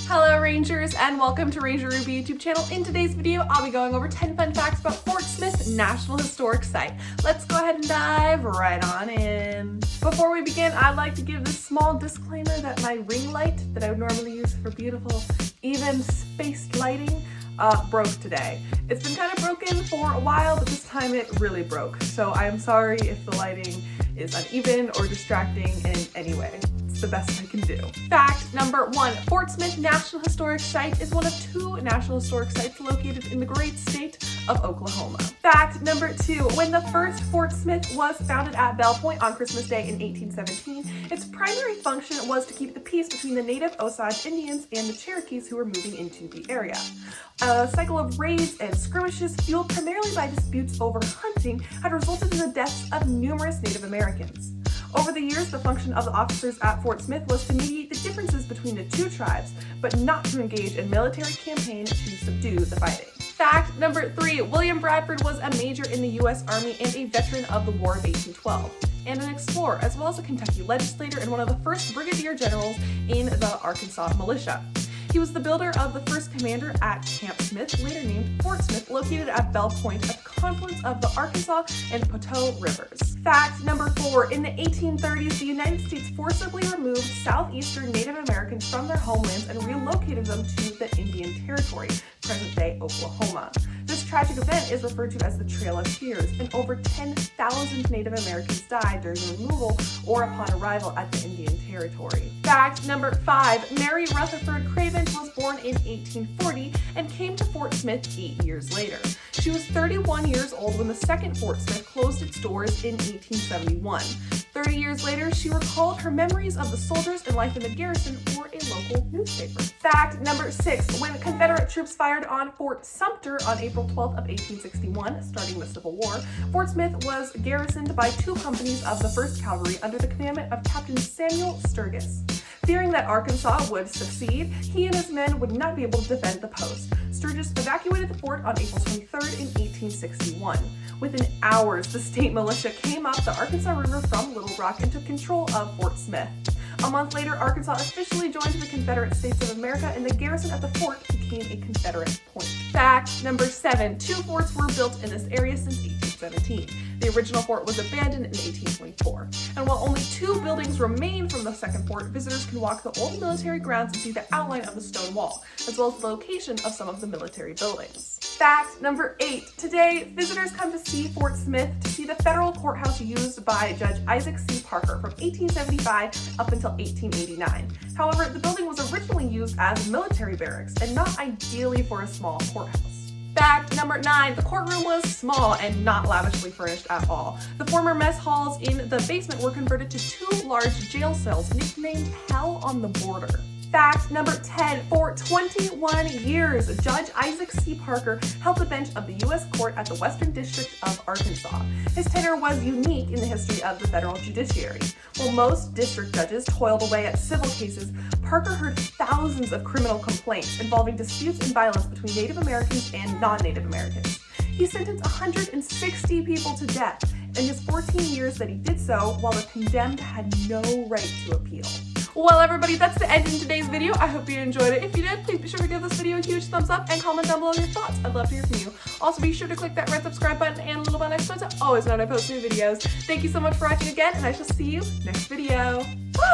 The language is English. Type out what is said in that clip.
Hello Rangers and welcome to Ranger Ruby YouTube channel. In today's video, I'll be going over 10 fun facts about Fort Smith National Historic Site. Let's go ahead and dive right on in. Before we begin, I'd like to give this small disclaimer that my ring light that I would normally use for beautiful, even spaced lighting broke today. It's been kind of broken for a while, but this time it really broke. So I'm sorry if the lighting is uneven or distracting in any way. It's the best I can do. Fact number 1, Fort Smith National Historic Site is one of 2 National Historic Sites located in the great state of Oklahoma. Fact number 2, when the first Fort Smith was founded at Bell Point on Christmas Day in 1817, its primary function was to keep the peace between the native Osage Indians and the Cherokees who were moving into the area. A cycle of raids and skirmishes fueled primarily by disputes over hunting had resulted in the deaths of numerous Native Americans. Over the years, the function of the officers at Fort Smith was to mediate the differences between the 2 tribes, but not to engage in military campaign to subdue the fighting. Fact number 3, William Bradford was a major in the U.S. Army and a veteran of the War of 1812, and an explorer, as well as a Kentucky legislator and one of the first brigadier generals in the Arkansas militia. He was the builder of the first commander at Camp Smith, later named Fort Smith, located at Bell Point at the confluence of the Arkansas and Poteau rivers. Fact number 4, in the 1830s, the United States forcibly removed southeastern Native Americans from their homelands and relocated them to the Indian Territory, present-day Oklahoma. This tragic event is referred to as the Trail of Tears, and over 10,000 Native Americans died during the removal or upon arrival at the Indian Territory. Fact number 5, Mary Rutherford Cravens was born in 1840 and came to Fort Smith 8 years later. She was 31 years old when the second Fort Smith closed its doors in 1871. 30 years later, she recalled her memories of the soldiers and life in the garrison for a local newspaper. Fact number 6, when Confederate troops fired on Fort Sumter on April 12th of 1861, starting the Civil War, Fort Smith was garrisoned by 2 companies of the 1st Cavalry under the commandment of Captain Samuel Sturgis. Fearing that Arkansas would succeed, he and his men would not be able to defend the post. Sturgis evacuated the fort on April 23rd in 1861. Within hours, the state militia came up the Arkansas River from Little Rock and took control of Fort Smith. A month later, Arkansas officially joined the Confederate States of America, and the garrison at the fort became a Confederate point. Fact number 7, 2 forts were built in this area since 1817. The original fort was abandoned in 1824. And while only 2 buildings remain from the second fort, visitors can walk the old military grounds and see the outline of the stone wall, as well as the location of some of the military buildings. Fact number 8, today, visitors come to see Fort Smith to see the federal courthouse used by Judge Isaac C. Parker from 1875 up until 1889. However, the building was originally used as military barracks and not ideally for a small courthouse. Fact number 9, the courtroom was small and not lavishly furnished at all. The former mess halls in the basement were converted to 2 large jail cells nicknamed Hell on the Border. Fact number 10, for 21 years, Judge Isaac C. Parker held the bench of the U.S. Court at the Western District of Arkansas. His tenure was unique in the history of the federal judiciary. While most district judges toiled away at civil cases, Parker heard thousands of criminal complaints involving disputes and violence between Native Americans and non-Native Americans. He sentenced 160 people to death in his 14 years that he did so, while the condemned had no right to appeal. Well, everybody, that's the end in today's video. I hope you enjoyed it. If you did, please be sure to give this video a huge thumbs up and comment down below your thoughts. I'd love to hear from you. Also, be sure to click that red subscribe button and little bell next to it to always know when I post new videos. Thank you so much for watching again, and I shall see you next video. Bye!